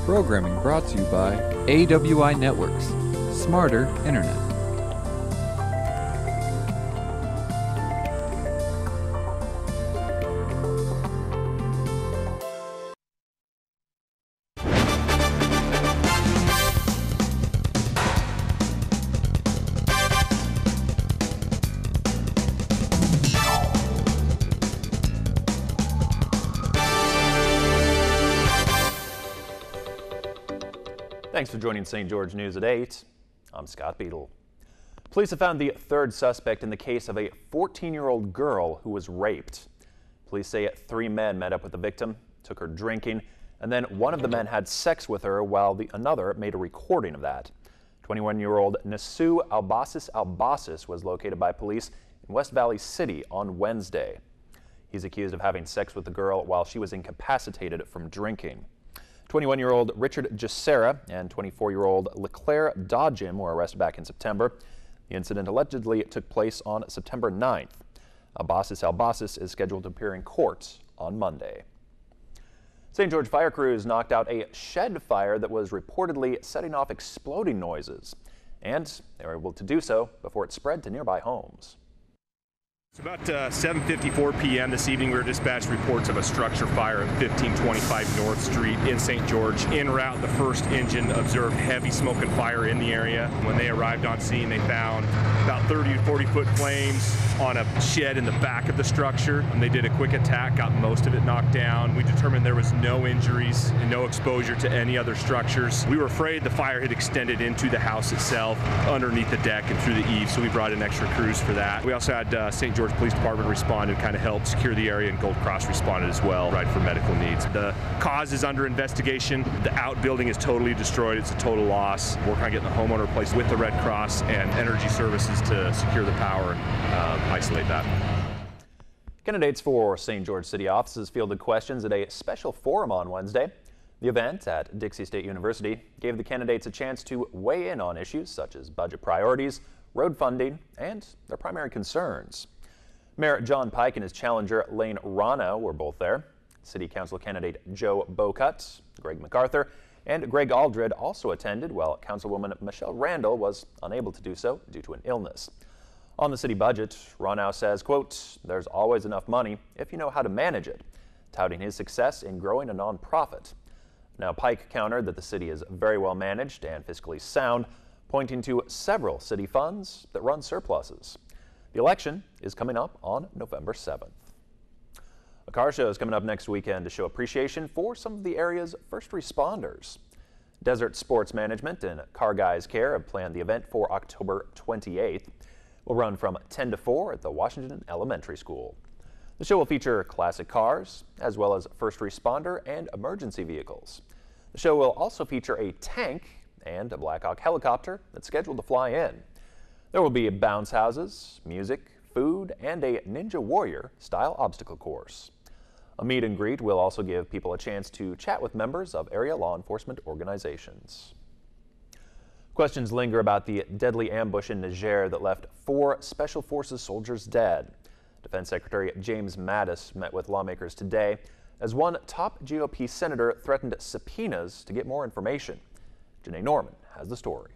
Programming brought to you by AWI Networks, Smarter Internet. Thanks for joining St. George News at 8. I'm Scott Beadle. Police have found the third suspect in the case of a 14-year-old girl who was raped. Police say 3 men met up with the victim, took her drinking, and then one of the men had sex with her while another made a recording of that. 21-year-old Nasu Albasis was located by police in West Valley City on Wednesday. He's accused of having sex with the girl while she was incapacitated from drinking. 21-year-old Richard Jacera and 24-year-old LeClaire Dodgem were arrested back in September. The incident allegedly took place on September 9th. Albasis is scheduled to appear in court on Monday. St. George fire crews knocked out a shed fire that was reportedly setting off exploding noises, and they were able to do so before it spread to nearby homes. It's about 7:54 p.m. this evening. We were dispatched reports of a structure fire at 1525 North Street in St. George. En route, the first engine observed heavy smoke and fire in the area. When they arrived on scene, they found about 30 to 40-foot flames on a shed in the back of the structure. And they did a quick attack, got most of it knocked down. We determined there was no injuries and no exposure to any other structures. We were afraid the fire had extended into the house itself, underneath the deck and through the eaves, so we brought in extra crews for that. We also had St. George Police Department respond and kind of help secure the area, and Gold Cross responded as well, right, for medical needs. The cause is under investigation. The outbuilding is totally destroyed. It's a total loss. We're kind of getting the homeowner placed with the Red Cross and Energy Services to secure the power and isolate that. Candidates for St. George City offices fielded questions at a special forum on Wednesday. The event at Dixie State University gave the candidates a chance to weigh in on issues such as budget priorities, road funding, and their primary concerns. Mayor John Pike and his challenger Lane Rano were both there. City Council candidate Joe Bocut, Greg MacArthur, and Greg Aldred also attended, while Councilwoman Michelle Randall was unable to do so due to an illness. On the city budget, Rano says, quote, "There's always enough money if you know how to manage it," touting his success in growing a nonprofit. Now, Pike countered that the city is very well managed and fiscally sound, pointing to several city funds that run surpluses. The election is coming up on November 7th. A car show is coming up next weekend to show appreciation for some of the area's first responders. Desert Sports Management and Car Guys Care have planned the event for October 28th. It will run from 10 to 4 at the Washington Elementary School. The show will feature classic cars, as well as first responder and emergency vehicles. The show will also feature a tank and a Black Hawk helicopter that's scheduled to fly in. There will be bounce houses, music, food, and a Ninja Warrior style obstacle course. A meet and greet will also give people a chance to chat with members of area law enforcement organizations. Questions linger about the deadly ambush in Niger that left 4 Special Forces soldiers dead. Defense Secretary James Mattis met with lawmakers today as one top GOP senator threatened subpoenas to get more information. Janae Norman has the story.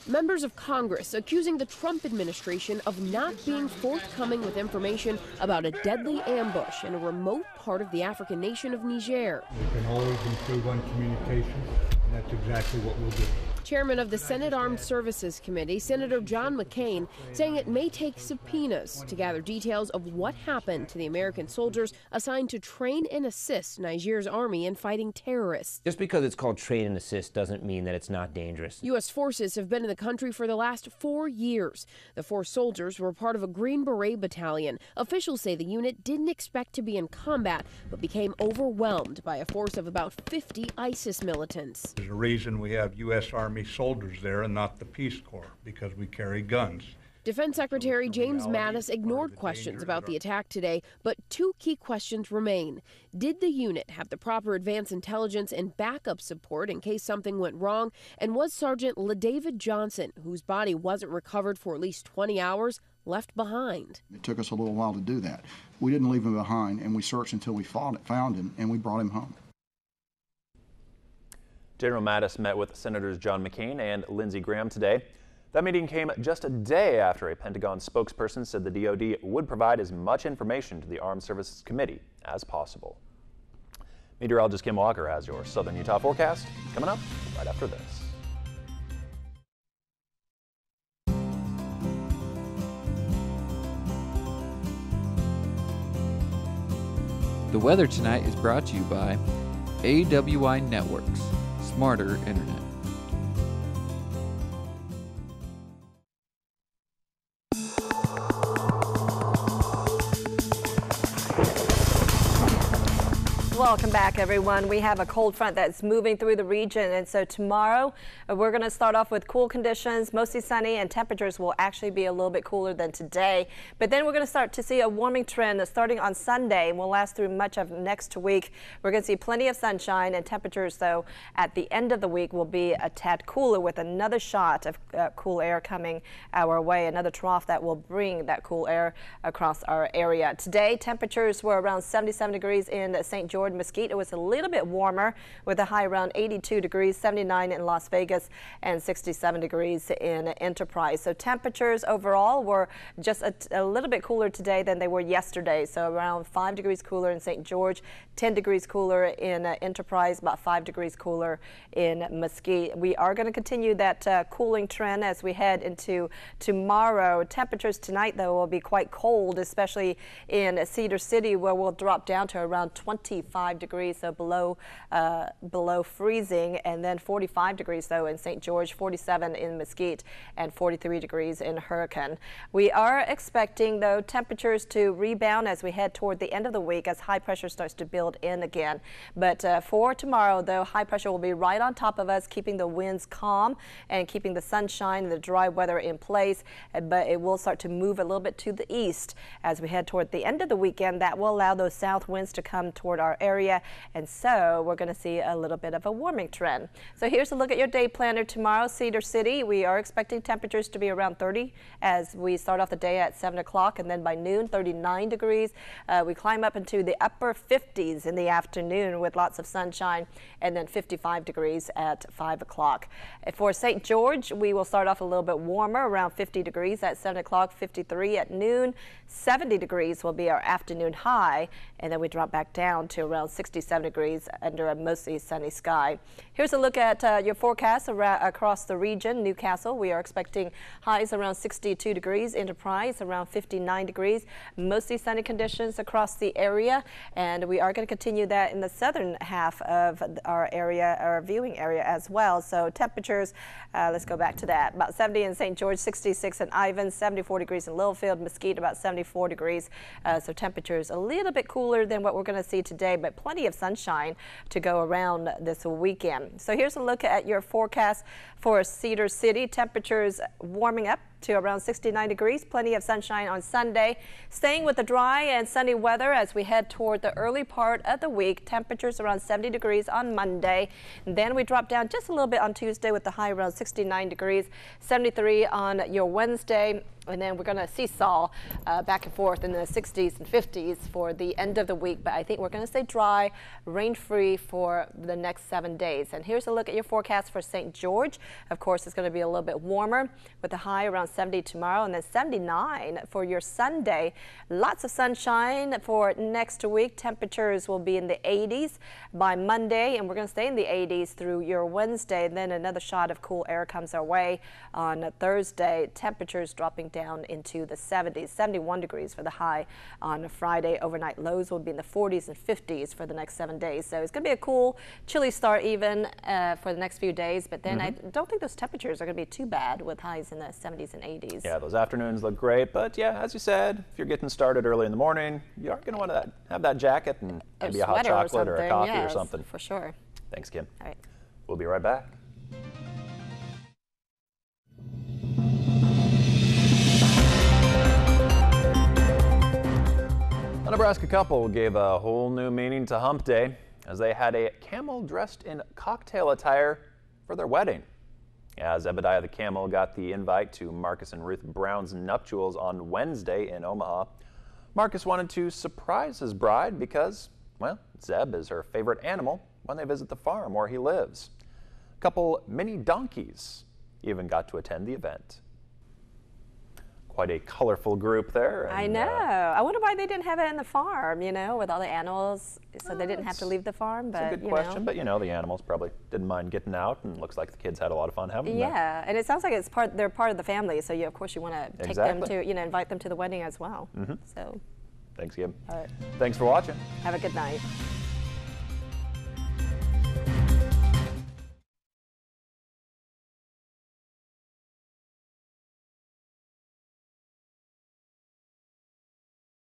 Members of Congress accusing the Trump administration of not being forthcoming with information about a deadly ambush in a remote part of the African nation of Niger. We can always improve on communication, and that's exactly what we'll do. Chairman of the Senate Armed Services Committee, Senator John McCain, saying it may take subpoenas to gather details of what happened to the American soldiers assigned to train and assist Niger's army in fighting terrorists. Just because it's called train and assist doesn't mean that it's not dangerous. U.S. forces have been in the country for the last 4 years. The 4 soldiers were part of a Green Beret battalion. Officials say the unit didn't expect to be in combat, but became overwhelmed by a force of about 50 ISIS militants. There's a reason we have U.S. Army soldiers there and not the Peace Corps, because we carry guns. Defense Secretary James Mattis ignored questions about the attack today, but 2 key questions remain. Did the unit have the proper advance intelligence and backup support in case something went wrong? And was Sergeant LaDavid Johnson, whose body wasn't recovered for at least 20 hours, left behind? It took us a little while to do that. We didn't leave him behind, and we searched until we found him, and we brought him home. General Mattis met with Senators John McCain and Lindsey Graham today. That meeting came just a day after a Pentagon spokesperson said the DoD would provide as much information to the Armed Services Committee as possible. Meteorologist Kim Walker has your Southern Utah forecast coming up right after this. The weather tonight is brought to you by AWI Networks, smarter internet. Welcome back, everyone. We have a cold front that's moving through the region, and so tomorrow we're going to start off with cool conditions, mostly sunny, and temperatures will actually be a little bit cooler than today. But then we're going to start to see a warming trend starting on Sunday and will last through much of next week. We're going to see plenty of sunshine, and temperatures, though, at the end of the week will be a tad cooler with another shot of cool air coming our way, another trough that will bring that cool air across our area. Today, temperatures were around 77 degrees in St. George. Mesquite, it was a little bit warmer with a high around 82 degrees, 79 in Las Vegas, and 67 degrees in Enterprise. So temperatures overall were just a little bit cooler today than they were yesterday. So around 5 degrees cooler in St. George, 10 degrees cooler in Enterprise, about 5 degrees cooler in Mesquite. We are going to continue that cooling trend as we head into tomorrow. Temperatures tonight, though, will be quite cold, especially in Cedar City, where we'll drop down to around 25 degrees, so below freezing, and then 45 degrees though in St. George, 47 in Mesquite, and 43 degrees in Hurricane. We are expecting though temperatures to rebound as we head toward the end of the week as high pressure starts to build in again. But for tomorrow though, high pressure will be right on top of us, keeping the winds calm and keeping the sunshine and the dry weather in place, but it will start to move a little bit to the east as we head toward the end of the weekend. That will allow those south winds to come toward our area, and so we're going to see a little bit of a warming trend. So here's a look at your day planner tomorrow. Cedar City, we are expecting temperatures to be around 30 as we start off the day at 7 o'clock, and then by noon 39 degrees. We climb up into the upper 50s in the afternoon with lots of sunshine, and then 55 degrees at 5 o'clock. For St. George, we will start off a little bit warmer, around 50 degrees at 7 o'clock, 53 at noon, 70 degrees will be our afternoon high, and then we drop back down to around 67 degrees under a mostly sunny sky. Here's a look at your forecast across the region. Newcastle, we are expecting highs around 62 degrees. Enterprise around 59 degrees. Mostly sunny conditions across the area, and we are going to continue that in the southern half of our area, our viewing area as well. So temperatures, let's go back to that. About 70 in St. George, 66 in Ivins, 74 degrees in Littlefield, Mesquite about 74 degrees. So temperatures a little bit cooler than what we're going to see today, but plenty of sunshine to go around this weekend. So here's a look at your forecast for Cedar City. Temperatures warming up to around 69 degrees. Plenty of sunshine on Sunday. Staying with the dry and sunny weather as we head toward the early part of the week. Temperatures around 70 degrees on Monday. And then we drop down just a little bit on Tuesday with the high around 69 degrees. 73 on your Wednesday. And then we're going to seesaw back and forth in the 60s and 50s for the end of the week. But I think we're going to stay dry, rain-free for the next 7 days. And here's a look at your forecast for St. George. Of course, it's going to be a little bit warmer with a high around 70 tomorrow and then 79 for your Sunday. Lots of sunshine for next week. Temperatures will be in the 80s by Monday, and we're going to stay in the 80s through your Wednesday. And then another shot of cool air comes our way on Thursday. Temperatures dropping down into the 70s, 71 degrees for the high on Friday. Overnight lows will be in the 40s and 50s for the next 7 days. So it's going to be a cool, chilly start even for the next few days. But then I don't think those temperatures are going to be too bad with highs in the 70s and 80s. Yeah, those afternoons look great. But yeah, as you said, if you're getting started early in the morning, you are going to want to have that jacket and maybe a hot chocolate or a coffee or something. For sure. Thanks, Kim. All right. We'll be right back. A Nebraska couple gave a whole new meaning to Hump Day as they had a camel dressed in cocktail attire for their wedding. Yeah, Zebediah the camel got the invite to Marcus and Ruth Brown's nuptials on Wednesday in Omaha. Marcus wanted to surprise his bride because, well, Zeb is her favorite animal when they visit the farm where he lives. A couple mini donkeys even got to attend the event. Quite a colorful group there. And, I know. I wonder why they didn't have it in the farm, you know, with all the animals, so they didn't have to leave the farm. But that's a good question, but you know, the animals probably didn't mind getting out, and looks like the kids had a lot of fun having them. Yeah, and it sounds like they're part of the family, so of course you want to take them to, invite them to the wedding as well. So. Thanks, Gib. All right. Thanks for watching. Have a good night.